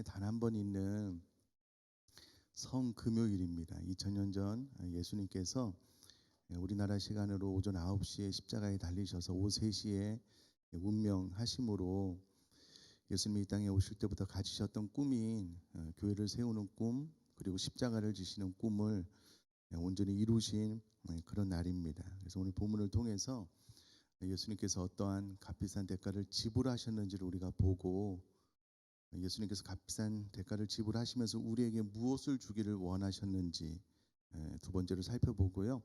1년에 단 한 번 있는 성금요일입니다. 2000년 전 예수님께서 우리나라 시간으로 오전 9시에 십자가에 달리셔서 오후 3시에 운명하심으로 예수님이 이 땅에 오실 때부터 가지셨던 꿈인 교회를 세우는 꿈, 그리고 십자가를 지시는 꿈을 온전히 이루신 그런 날입니다. 그래서 오늘 본문을 통해서 예수님께서 어떠한 값비싼 대가를 지불하셨는지를 우리가 보고, 예수님께서 값비싼 대가를 지불하시면서 우리에게 무엇을 주기를 원하셨는지 두 번째로 살펴보고요.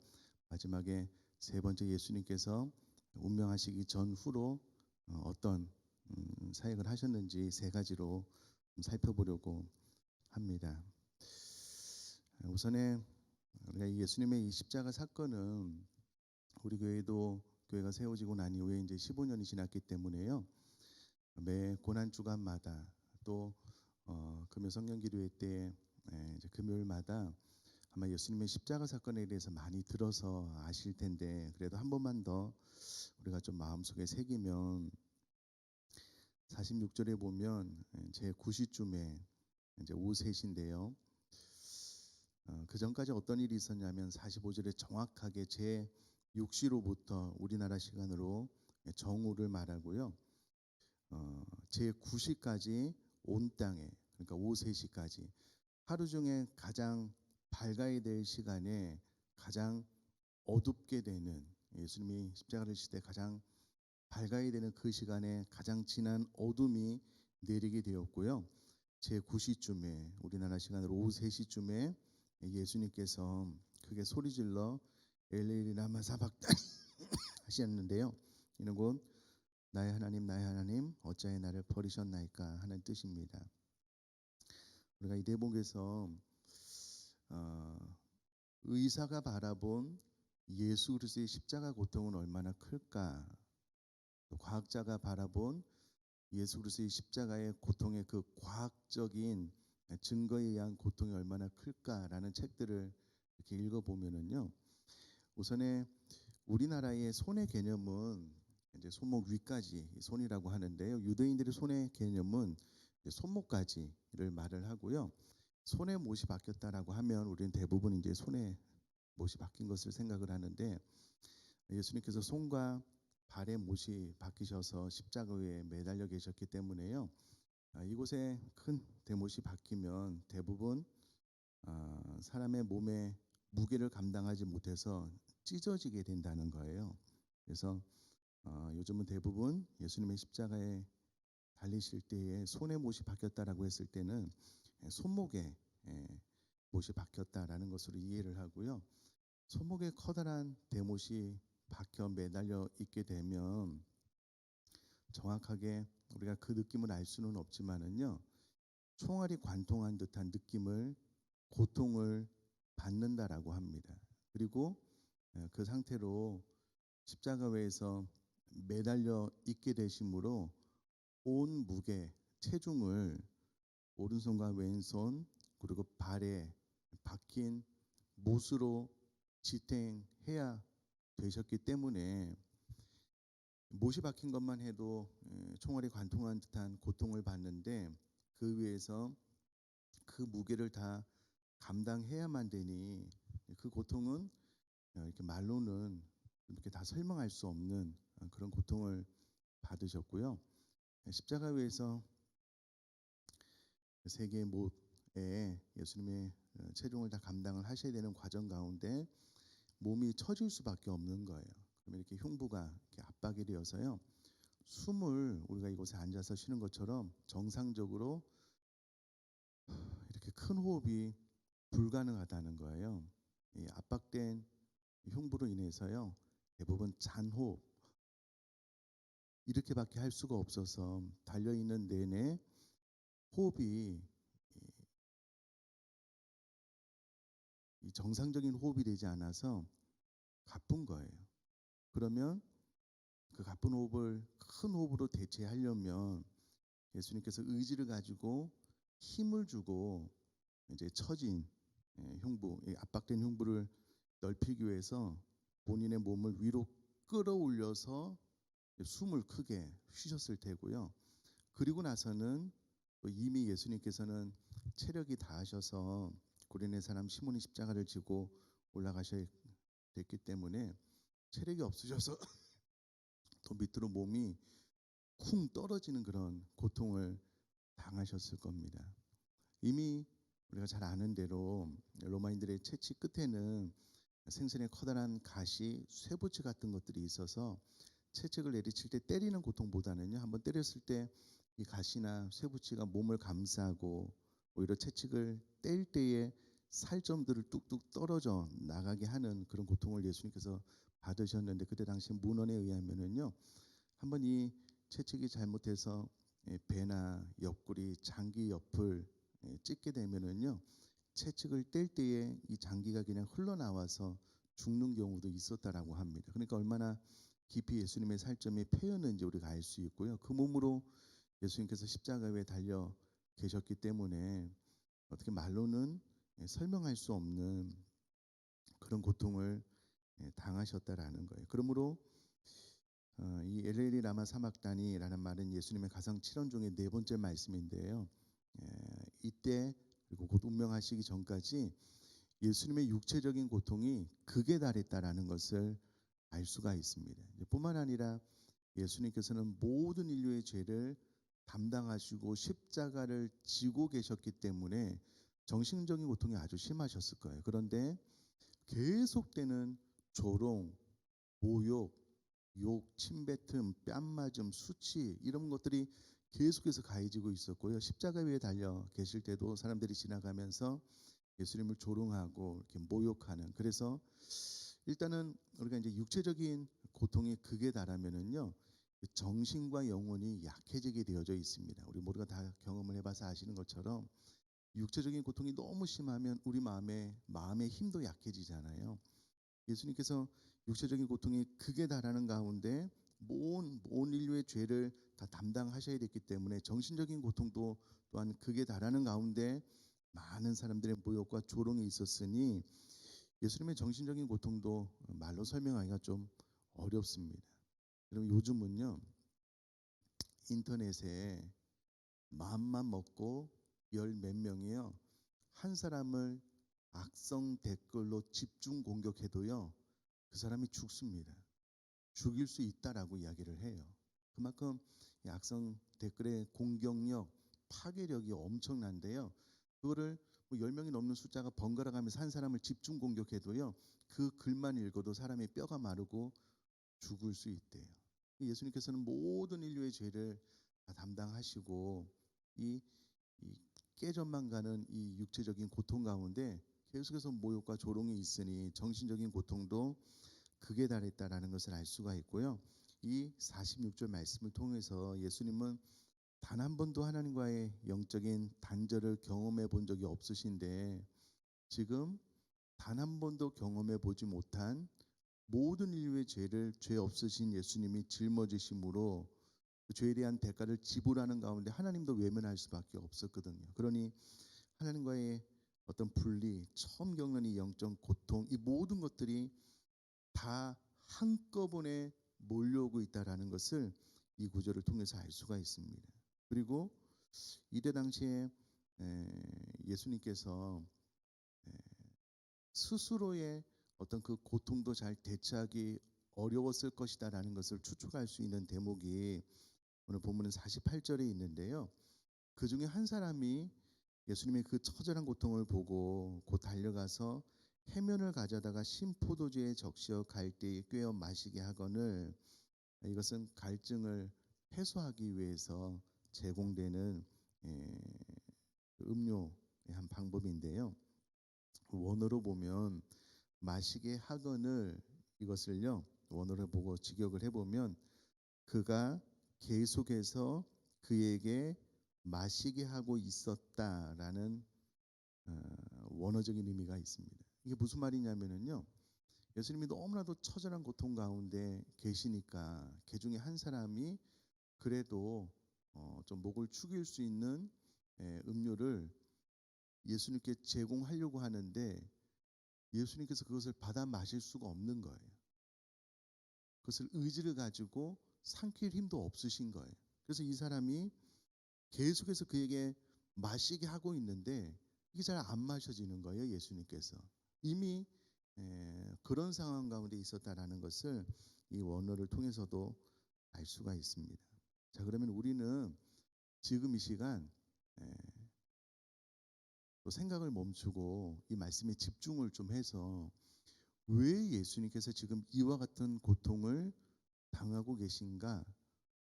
마지막에 세 번째, 예수님께서 운명하시기 전후로 어떤 사역을 하셨는지 세 가지로 살펴보려고 합니다. 우선에 우리가 예수님의 이 십자가 사건은 우리 교회가 세워지고 난 이후에 이제 15년이 지났기 때문에요. 매 고난 주간마다 또 금요 성령 기도회 때 이제 금요일마다 아마 예수님의 십자가 사건에 대해서 많이 들어서 아실 텐데, 그래도 한 번만 더 우리가 좀 마음속에 새기면 46절에 보면 제 9시쯤에 이제 오후 3시인데요. 그 전까지 어떤 일이 있었냐면 45절에 정확하게 제 6시로부터 우리나라 시간으로 정오를 말하고요. 제 9시까지 온 땅에, 그러니까 오후 3시까지 하루 중에 가장 밝아야 될 시간에 가장 어둡게 되는, 예수님이 십자가를 지실 때 가장 밝아야 되는 그 시간에 가장 진한 어둠이 내리게 되었고요. 제 9시쯤에 우리나라 시간으로 오후 3시쯤에 예수님께서 크게 소리질러 엘리 라마 사박다니 하셨는데요. 이는 곧 나의 하나님 어찌하여 나를 버리셨나이까 하는 뜻입니다. 우리가 이 대목에서 의사가 바라본 예수 그리스도의 십자가 고통은 얼마나 클까, 또 과학자가 바라본 예수 그리스도의 십자가의 고통의 그 과학적인 증거에 의한 고통이 얼마나 클까라는 책들을 이렇게 읽어보면은요, 우선에 우리나라의 손의 개념은 이제 손목 위까지 손이라고 하는데요. 유대인들의 손의 개념은 손목까지를 말을 하고요. 손의 못이 바뀌었다라고 하면 우리는 대부분 이제 손의 못이 바뀐 것을 생각을 하는데, 예수님께서 손과 발의 못이 바뀌셔서 십자가에 매달려 계셨기 때문에요. 이곳에 큰 대못이 바뀌면 대부분 사람의 몸의 무게를 감당하지 못해서 찢어지게 된다는 거예요. 그래서 요즘은 대부분 예수님의 십자가에 달리실 때에 손의 못이 바뀌었다라고 했을 때는 손목에 못이 바뀌었다라는 것으로 이해를 하고요. 손목에 커다란 대못이 박혀 매달려 있게 되면 정확하게 우리가 그 느낌을 알 수는 없지만은요, 총알이 관통한 듯한 느낌을, 고통을 받는다라고 합니다. 그리고 그 상태로 십자가에서 매달려 있게 되심으로 온 무게, 체중을 오른손과 왼손 그리고 발에 박힌 못으로 지탱해야 되셨기 때문에, 못이 박힌 것만 해도 총알이 관통한 듯한 고통을 받는데, 그 위에서 그 무게를 다 감당해야만 되니 그 고통은 이렇게 말로는 이렇게 다 설명할 수 없는 그런 고통을 받으셨고요. 십자가 위에서 세 개의 못에 예수님의 체중을 다 감당을 하셔야 되는 과정 가운데 몸이 처질 수밖에 없는 거예요. 그러면 이렇게 흉부가 이렇게 압박이 되어서요, 숨을 우리가 이곳에 앉아서 쉬는 것처럼 정상적으로 이렇게 큰 호흡이 불가능하다는 거예요. 이 압박된 흉부로 인해서요, 대부분 잔호흡 이렇게밖에 할 수가 없어서 달려있는 내내 호흡이 이 정상적인 호흡이 되지 않아서 가쁜 거예요. 그러면 그 가쁜 호흡을 큰 호흡으로 대체하려면 예수님께서 의지를 가지고 힘을 주고 이제 처진 흉부, 압박된 흉부를 넓히기 위해서 본인의 몸을 위로 끌어올려서 숨을 크게 쉬셨을 테고요. 그리고 나서는 또 이미 예수님께서는 체력이 다하셔서 구레네 사람 시몬이 십자가를 지고 올라가셔야 됐기 때문에 체력이 없으셔서 또 밑으로 몸이 쿵 떨어지는 그런 고통을 당하셨을 겁니다. 이미 우리가 잘 아는 대로 로마인들의 채찍 끝에는 생선의 커다란 가시, 쇠붙이 같은 것들이 있어서 채찍을 내리칠 때 때리는 고통보다는요, 한번 때렸을 때 이 가시나 쇠붙이가 몸을 감싸고 오히려 채찍을 뗄 때에 살점들을 뚝뚝 떨어져 나가게 하는 그런 고통을 예수님께서 받으셨는데, 그때 당시 문헌에 의하면은요, 한번 이 채찍이 잘못해서 배나 옆구리, 장기 옆을 찢게 되면은요, 채찍을 뗄 때에 이 장기가 그냥 흘러나와서 죽는 경우도 있었다라고 합니다. 그러니까 얼마나 깊이 예수님의 살점이 패였는지 우리가 알 수 있고요. 그 몸으로 예수님께서 십자가 위에 달려 계셨기 때문에 어떻게 말로는 설명할 수 없는 그런 고통을 당하셨다라는 거예요. 그러므로 이 엘레리 라마 사막다니라는 말은 예수님의 가상 7원 중에 네 번째 말씀인데요. 이때 그리고 곧 운명하시기 전까지 예수님의 육체적인 고통이 극에 달했다라는 것을 알 수가 있습니다. 뿐만 아니라 예수님께서는 모든 인류의 죄를 담당하시고 십자가를 지고 계셨기 때문에 정신적인 고통이 아주 심하셨을 거예요. 그런데 계속되는 조롱, 모욕, 욕, 침뱉음, 뺨맞음, 수치 이런 것들이 계속해서 가해지고 있었고요. 십자가 위에 달려 계실 때도 사람들이 지나가면서 예수님을 조롱하고 이렇게 모욕하는, 그래서 일단은 우리가 이제 육체적인 고통이 극에 달하면은요, 정신과 영혼이 약해지게 되어져 있습니다. 우리 모두가 다 경험을 해봐서 아시는 것처럼 육체적인 고통이 너무 심하면 우리 마음의 힘도 약해지잖아요. 예수님께서 육체적인 고통이 극에 달하는 가운데 온 인류의 죄를 다 담당하셔야 됐기 때문에 정신적인 고통도 또한 극에 달하는 가운데 많은 사람들의 모욕과 조롱이 있었으니 예수님의 정신적인 고통도 말로 설명하기가 좀 어렵습니다. 그럼 요즘은요, 인터넷에 마음만 먹고 열 몇 명이요, 한 사람을 악성 댓글로 집중 공격해도요, 그 사람이 죽습니다. 죽일 수 있다라고 이야기를 해요. 그만큼 이 악성 댓글의 공격력, 파괴력이 엄청난데요. 그거를 뭐 10명이 넘는 숫자가 번갈아 가면서 한 사람을 집중 공격해도요, 그 글만 읽어도 사람의 뼈가 마르고 죽을 수 있대요. 예수님께서는 모든 인류의 죄를 다 담당하시고 이, 이 깨져만 가는 이 육체적인 고통 가운데 계속해서 모욕과 조롱이 있으니 정신적인 고통도 극에 달했다라는 것을 알 수가 있고요. 이 46절 말씀을 통해서 예수님은 단 한 번도 하나님과의 영적인 단절을 경험해 본 적이 없으신데 지금 단 한 번도 경험해 보지 못한 모든 인류의 죄를 죄 없으신 예수님이 짊어지심으로 그 죄에 대한 대가를 지불하는 가운데 하나님도 외면할 수밖에 없었거든요. 그러니 하나님과의 어떤 분리, 처음 겪는 이 영적 고통, 이 모든 것들이 다 한꺼번에 몰려오고 있다라는 것을 이 구절을 통해서 알 수가 있습니다. 그리고 이때 당시에 예수님께서 스스로의 어떤 그 고통도 잘 대처하기 어려웠을 것이다라는 것을 추측할 수 있는 대목이 오늘 본문은 48절에 있는데요. 그 중에 한 사람이 예수님의 그 처절한 고통을 보고 곧 달려가서 해면을 가져다가 신포도주에 적시어 갈대에 꿰어 마시게 하거늘, 이것은 갈증을 해소하기 위해서 제공되는 음료의 한 방법인데요. 원어로 보면 마시게 하거늘, 이것을요 원어를 보고 직역을 해보면 그가 계속해서 그에게 마시게 하고 있었다라는 원어적인 의미가 있습니다. 이게 무슨 말이냐면요, 예수님이 너무나도 처절한 고통 가운데 계시니까 그 중에 한 사람이 그래도 좀 목을 축일 수 있는 음료를 예수님께 제공하려고 하는데 예수님께서 그것을 받아 마실 수가 없는 거예요. 그것을 의지를 가지고 삼킬 힘도 없으신 거예요. 그래서 이 사람이 계속해서 그에게 마시게 하고 있는데 이게 잘 안 마셔지는 거예요. 예수님께서 이미 그런 상황 가운데 있었다라는 것을 이 원어를 통해서도 알 수가 있습니다. 자, 그러면 우리는 지금 이 시간 또 생각을 멈추고 이 말씀에 집중을 좀 해서 왜 예수님께서 지금 이와 같은 고통을 당하고 계신가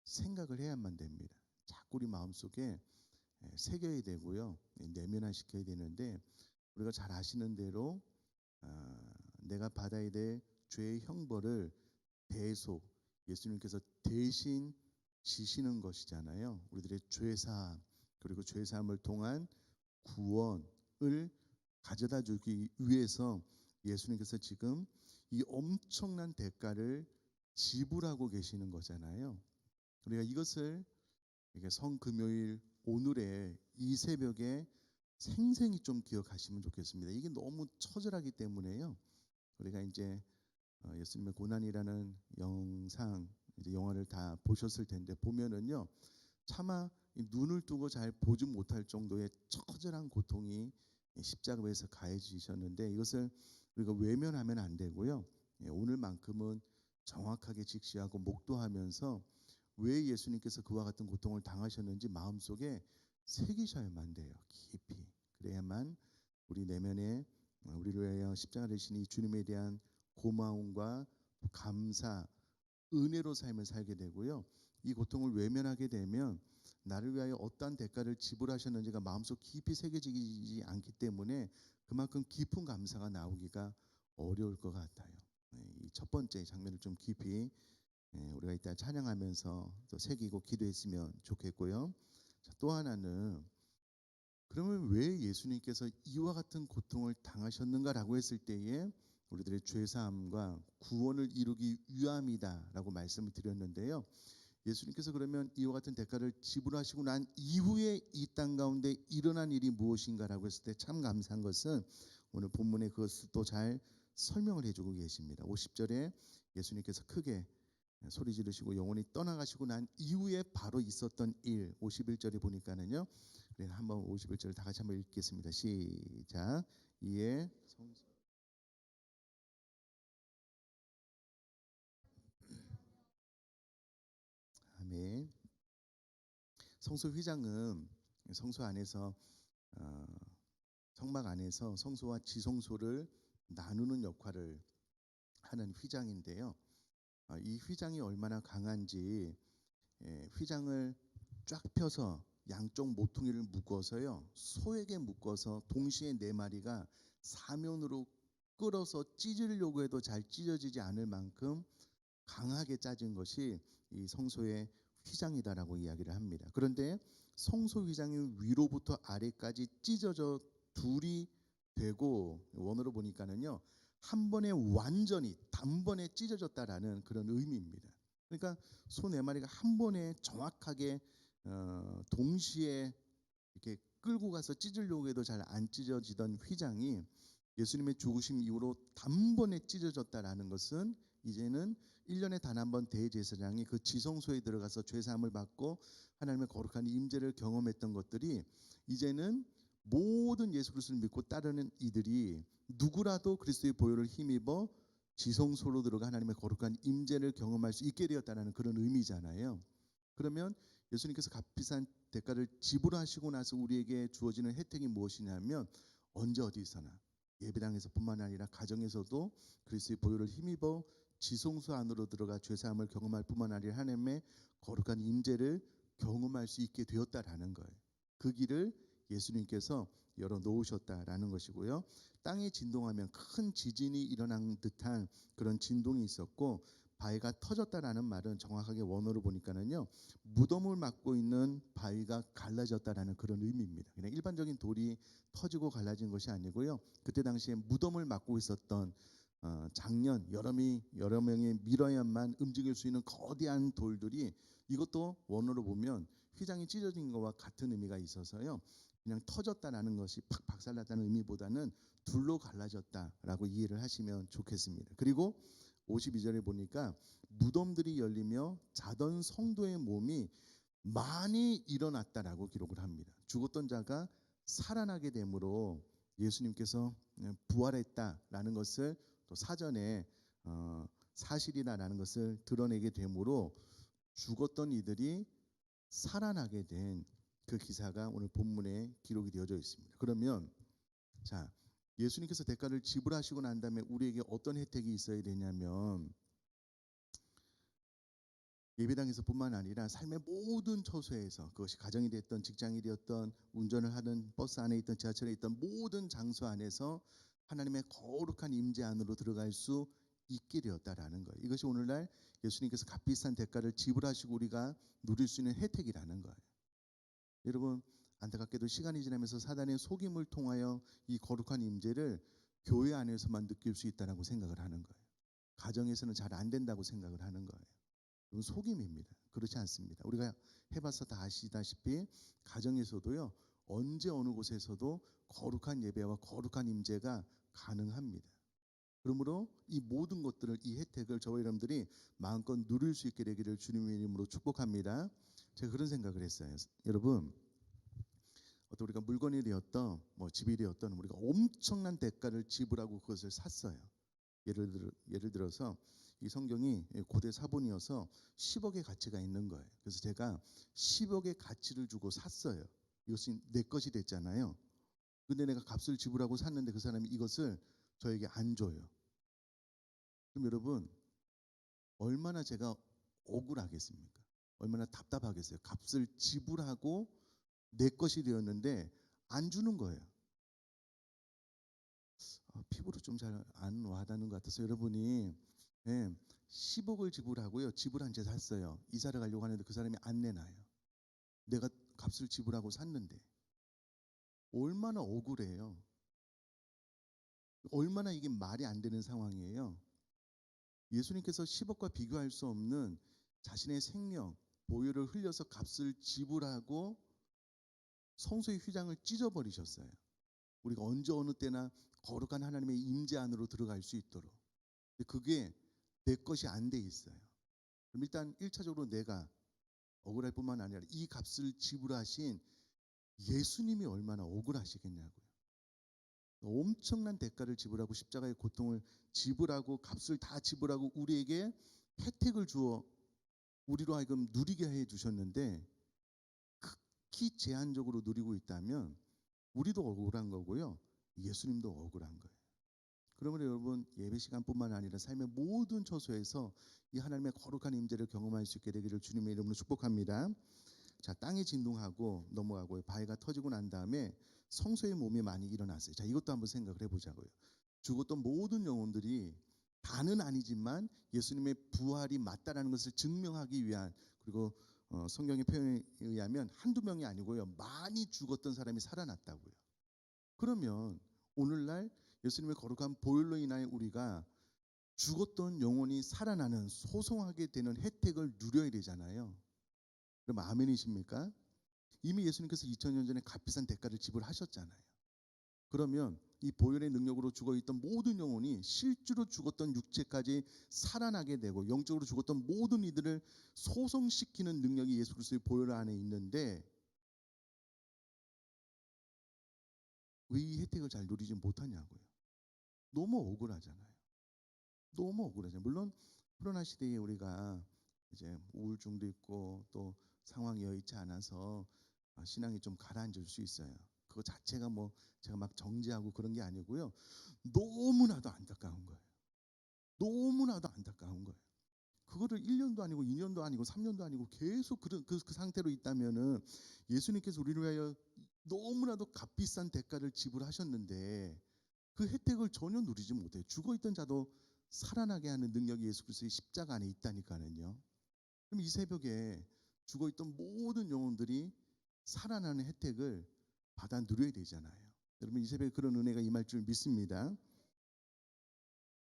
생각을 해야만 됩니다. 자꾸 우리 마음속에 새겨야 되고요. 내면화시켜야 되는데 우리가 잘 아시는 대로 내가 받아야 될 죄의 형벌을 대속 예수님께서 대신 지시는 것이잖아요. 우리들의 죄사함 그리고 죄사함을 통한 구원을 가져다 주기 위해서 예수님께서 지금 이 엄청난 대가를 지불하고 계시는 거잖아요. 우리가 이것을 이게 성금요일 오늘의 이 새벽에 생생히 좀 기억하시면 좋겠습니다. 이게 너무 처절하기 때문에요. 우리가 이제 예수님의 고난이라는 영상 이제 영화를 다 보셨을 텐데 보면은요 차마 눈을 뜨고 잘 보지 못할 정도의 처절한 고통이 십자가에서 가해지셨는데 이것을 우리가 외면하면 안 되고요. 오늘만큼은 정확하게 직시하고 목도하면서 왜 예수님께서 그와 같은 고통을 당하셨는지 마음속에 새기셔야만 돼요. 깊이. 그래야만 우리 내면에 우리를 위하여 십자가를 지신 이 주님에 대한 고마움과 감사, 은혜로 삶을 살게 되고요. 이 고통을 외면하게 되면 나를 위하여 어떠한 대가를 지불하셨는지가 마음속 깊이 새겨지지 않기 때문에 그만큼 깊은 감사가 나오기가 어려울 것 같아요. 이 첫 번째 장면을 좀 깊이 우리가 이따 찬양하면서 또 새기고 기도했으면 좋겠고요. 자, 또 하나는 그러면 왜 예수님께서 이와 같은 고통을 당하셨는가라고 했을 때에 우리들의 죄사함과 구원을 이루기 위함이다라고 말씀을 드렸는데요. 예수님께서 그러면 이와 같은 대가를 지불하시고 난 이후에 이 땅 가운데 일어난 일이 무엇인가라고 했을 때 참 감사한 것은 오늘 본문에 그것을 또 잘 설명을 해주고 계십니다. 50절에 예수님께서 크게 소리 지르시고 영원히 떠나가시고 난 이후에 바로 있었던 일 51절에 보니까는요. 그래 한번 51절 다 같이 한번 읽겠습니다. 시작. 이에 아멘. 성소 휘장은 성소 안에서 어, 성막 안에서 성소와 지성소를 나누는 역할을 하는 휘장인데요. 이 휘장이 얼마나 강한지 휘장을 쫙 펴서 양쪽 모퉁이를 묶어서요. 소에게 묶어서 동시에 네 마리가 사면으로 끌어서 찢으려고 해도 잘 찢어지지 않을 만큼 강하게 짜진 것이 이 성소의 휘장이다라고 이야기를 합니다. 그런데 성소 휘장이 위로부터 아래까지 찢어져 둘이 되고 원어로 보니까는요. 한 번에 완전히 단번에 찢어졌다라는 그런 의미입니다. 그러니까 소 네 마리가 한 번에 정확하게 동시에 이렇게 끌고 가서 찢으려고 해도 잘 안 찢어지던 휘장이 예수님의 죽으심 이후로 단번에 찢어졌다라는 것은 이제는 1년에 단 한 번 대제사장이 그 지성소에 들어가서 죄사함을 받고 하나님의 거룩한 임재를 경험했던 것들이 이제는 모든 예수 그리스도를 믿고 따르는 이들이 누구라도 그리스도의 보혈을 힘입어 지성소로 들어가 하나님의 거룩한 임재를 경험할 수 있게 되었다는 그런 의미잖아요. 그러면 예수님께서 값비싼 대가를 지불하시고 나서 우리에게 주어지는 혜택이 무엇이냐면 언제 어디서나 예배당에서뿐만 아니라 가정에서도 그리스도의 보혈을 힘입어 지성소 안으로 들어가 죄사함을 경험할 뿐만 아니라 하나님의 거룩한 임재를 경험할 수 있게 되었다라는 거예요. 그 길을 예수님께서 열어 놓으셨다라는 것이고요. 땅이 진동하면 큰 지진이 일어난 듯한 그런 진동이 있었고 바위가 터졌다라는 말은 정확하게 원어로 보니까는요. 무덤을 막고 있는 바위가 갈라졌다라는 그런 의미입니다. 그냥 일반적인 돌이 터지고 갈라진 것이 아니고요. 그때 당시에 무덤을 막고 있었던 장년 여러 명이 밀어야만 움직일 수 있는 거대한 돌들이 이것도 원어로 보면 휘장이 찢어진 것과 같은 의미가 있어서요. 그냥 터졌다라는 것이 팍 박살났다는 의미보다는 둘로 갈라졌다라고 이해를 하시면 좋겠습니다. 그리고 52절에 보니까 무덤들이 열리며 자던 성도의 몸이 많이 일어났다라고 기록을 합니다. 죽었던 자가 살아나게 되므로 예수님께서 부활했다라는 것을 또 사전에 사실이다라는 것을 드러내게 되므로 죽었던 이들이 살아나게 된 그 기사가 오늘 본문에 기록이 되어져 있습니다. 그러면 자, 예수님께서 대가를 지불하시고 난 다음에 우리에게 어떤 혜택이 있어야 되냐면 예배당에서뿐만 아니라 삶의 모든 처소에서, 그것이 가정이 됐던 직장이 되었던 운전을 하던 버스 안에 있던 지하철에 있던 모든 장소 안에서 하나님의 거룩한 임재 안으로 들어갈 수 있게 되었다라는 거예요. 이것이 오늘날 예수님께서 값비싼 대가를 지불하시고 우리가 누릴 수 있는 혜택이라는 거예요. 여러분, 안타깝게도 시간이 지나면서 사단의 속임을 통하여 이 거룩한 임재를 교회 안에서만 느낄 수 있다고 생각을 하는 거예요. 가정에서는 잘 안 된다고 생각을 하는 거예요. 이건 속임입니다. 그렇지 않습니다. 우리가 해봐서 다 아시다시피 가정에서도요, 언제 어느 곳에서도 거룩한 예배와 거룩한 임재가 가능합니다. 그러므로 이 모든 것들을, 이 혜택을 저와 여러분들이 마음껏 누릴 수 있게 되기를 주님의 이름으로 축복합니다. 제가 그런 생각을 했어요. 여러분, 어떤 우리가 물건이 되었던 집이 되었던 우리가 엄청난 대가를 지불하고 그것을 샀어요. 예를 들어서 이 성경이 고대 사본이어서 10억의 가치가 있는 거예요. 그래서 제가 10억의 가치를 주고 샀어요. 이것이 내 것이 됐잖아요. 근데 내가 값을 지불하고 샀는데 그 사람이 이것을 저에게 안 줘요. 그럼 여러분, 얼마나 제가 억울하겠습니까? 얼마나 답답하겠어요. 값을 지불하고 내 것이 되었는데 안 주는 거예요. 피부로 좀 잘 안 와닿는 것 같아서 여러분이 10억을 지불하고요. 지불한 채 샀어요. 이사를 가려고 하는데 그 사람이 안 내놔요. 내가 값을 지불하고 샀는데 얼마나 억울해요. 얼마나 이게 말이 안 되는 상황이에요. 예수님께서 10억과 비교할 수 없는 자신의 생명, 보혈을 흘려서 값을 지불하고 성소의 휘장을 찢어버리셨어요. 우리가 언제 어느 때나 거룩한 하나님의 임재 안으로 들어갈 수 있도록. 근데 그게 내 것이 안 돼 있어요. 그럼 일단 1차적으로 내가 억울할 뿐만 아니라 이 값을 지불하신 예수님이 얼마나 억울하시겠냐고요. 엄청난 대가를 지불하고 십자가의 고통을 지불하고 값을 다 지불하고 우리에게 혜택을 주어 우리로 하여금 누리게 해 주셨는데 극히 제한적으로 누리고 있다면 우리도 억울한 거고요. 예수님도 억울한 거예요. 그러므로 여러분, 예배 시간뿐만 아니라 삶의 모든 처소에서 이 하나님의 거룩한 임재를 경험할 수 있게 되기를 주님의 이름으로 축복합니다. 자, 땅이 진동하고 넘어가고 바위가 터지고 난 다음에 성소의 몸이 많이 일어났어요. 자, 이것도 한번 생각을 해보자고요. 죽었던 모든 영혼들이 다는 아니지만 예수님의 부활이 맞다라는 것을 증명하기 위한, 그리고 성경의 표현에 의하면 한두 명이 아니고요, 많이 죽었던 사람이 살아났다고요. 그러면 오늘날 예수님의 거룩한 보혈로 인하여 우리가 죽었던 영혼이 살아나는, 소송하게 되는 혜택을 누려야 되잖아요. 그럼 아멘이십니까? 이미 예수님께서 2000년 전에 값비싼 대가를 지불하셨잖아요. 그러면 이 보혈의 능력으로 죽어있던 모든 영혼이 실제로 죽었던 육체까지 살아나게 되고 영적으로 죽었던 모든 이들을 소송시키는 능력이 예수 그리스도의 보혈 안에 있는데 왜 이 혜택을 잘 누리지 못하냐고요. 너무 억울하잖아요. 너무 억울하잖아요. 물론 코로나 시대에 우리가 이제 우울증도 있고 또 상황이 여의치 않아서 신앙이 좀 가라앉을 수 있어요. 그거 자체가 제가 막 정죄하고 그런 게 아니고요. 너무나도 안타까운 거예요. 너무나도 안타까운 거예요. 그거를 1년도 아니고 2년도 아니고 3년도 아니고 계속 그 상태로 있다면은 예수님께서 우리를 위하여 너무나도 값비싼 대가를 지불하셨는데 그 혜택을 전혀 누리지 못해요. 죽어있던 자도 살아나게 하는 능력이 예수 그리스도의 십자가 안에 있다니까는요. 그럼 이 새벽에 죽어있던 모든 영혼들이 살아나는 혜택을 받아 누려야 되잖아요. 여러분, 이 새벽에 그런 은혜가 임할 줄 믿습니다.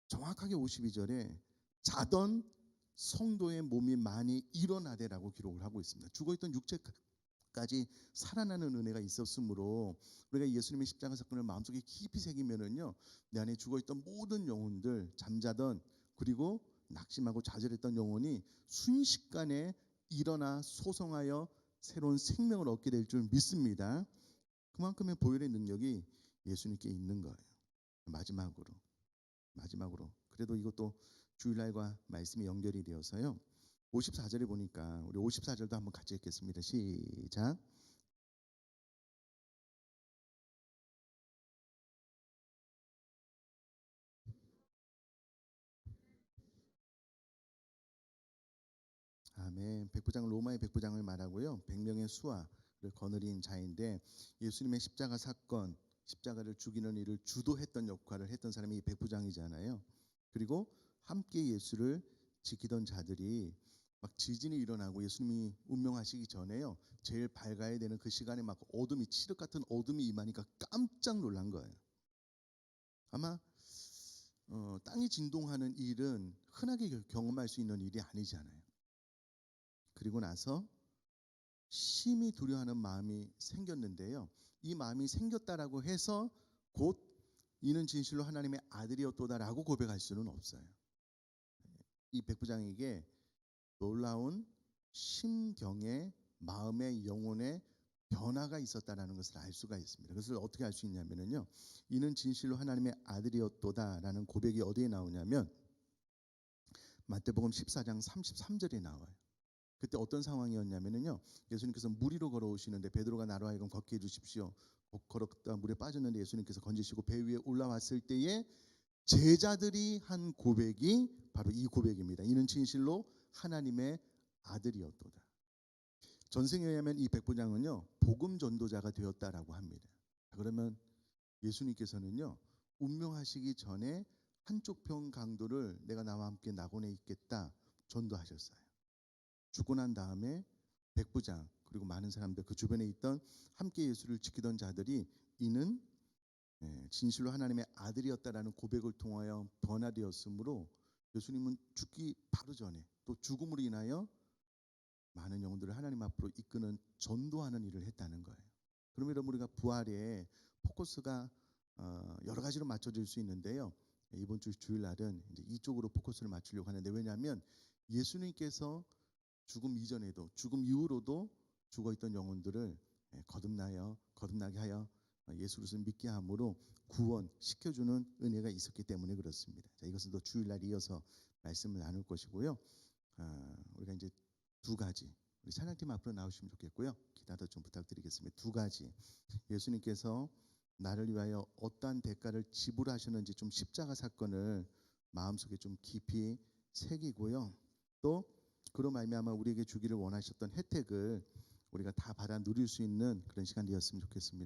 정확하게 52절에 자던 성도의 몸이 많이 일어나되라고 기록을 하고 있습니다. 죽어있던 육체까지 살아나는 은혜가 있었으므로 우리가 예수님의 십자가 사건을 마음속에 깊이 새기면은요, 내 안에 죽어있던 모든 영혼들, 잠자던 그리고 낙심하고 좌절했던 영혼이 순식간에 일어나 소송하여 새로운 생명을 얻게 될 줄 믿습니다. 그만큼의 보혈의 능력이 예수님께 있는 거예요. 마지막으로 그래도 이것도 주일날과 말씀이 연결이 되어서요. 54절에 보니까 우리 54절도 한번 같이 읽겠습니다. 시작. 아멘. 백부장은 로마의 백부장을 말하고요. 100명의 수하를 거느린 자인데 예수님의 십자가 사건, 십자가를 죽이는 일을 주도했던 역할을 했던 사람이 이 백부장이잖아요. 그리고 함께 예수를 지키던 자들이 막 지진이 일어나고 예수님이 운명하시기 전에요. 제일 밝아야 되는 그 시간에 막 어둠이 칠흑 같은 어둠이 임하니까 깜짝 놀란 거예요. 아마 땅이 진동하는 일은 흔하게 경험할 수 있는 일이 아니잖아요. 그리고 나서 심히 두려워하는 마음이 생겼는데요. 이 마음이 생겼다라고 해서 곧 이는 진실로 하나님의 아들이었도다라고 고백할 수는 없어요. 이 백부장에게 놀라운 심경의 마음의 영혼의 변화가 있었다라는 것을 알 수가 있습니다. 그것을 어떻게 알 수 있냐면요. 이는 진실로 하나님의 아들이었도다라는 고백이 어디에 나오냐면 마태복음 14장 33절에 나와요. 그때 어떤 상황이었냐면요. 예수님께서 물 위로 걸어오시는데 베드로가 나로 하여금 걷게 해주십시오. 걸었다 물에 빠졌는데 예수님께서 건지시고 배 위에 올라왔을 때에 제자들이 한 고백이 바로 이 고백입니다. 이는 진실로 하나님의 아들이었도다. 전생에 의하면 이 백부장은요 복음 전도자가 되었다라고 합니다. 그러면 예수님께서는요 운명하시기 전에 한쪽 편 강도를 내가 나와 함께 낙원에 있겠다 전도하셨어요. 죽고 난 다음에 백부장 그리고 많은 사람들 그 주변에 있던 함께 예수를 지키던 자들이 이는 진실로 하나님의 아들이었다라는 고백을 통하여 변화되었으므로 예수님은 죽기 바로 전에 또 죽음으로 인하여 많은 영혼들을 하나님 앞으로 이끄는 전도하는 일을 했다는 거예요. 그러면 여러분 우리가 부활에 포커스가 여러 가지로 맞춰질 수 있는데요. 이번 주 주일날은 이제 이쪽으로 포커스를 맞추려고 하는데 왜냐하면 예수님께서 죽음 이전에도 죽음 이후로도 죽어있던 영혼들을 거듭나게 하여 예수 그리스도를 믿게 함으로 구원시켜주는 은혜가 있었기 때문에 그렇습니다. 자, 이것은 또 주일날 이어서 말씀을 나눌 것이고요. 우리가 이제 두 가지 우리 찬양팀 앞으로 나오시면 좋겠고요. 기도도 좀 부탁드리겠습니다. 두 가지 예수님께서 나를 위하여 어떠한 대가를 지불하셨는지 좀 십자가 사건을 마음속에 좀 깊이 새기고요. 또 그로 말미암아 우리에게 주기를 원하셨던 혜택을 우리가 다 받아 누릴 수 있는 그런 시간 되었으면 좋겠습니다.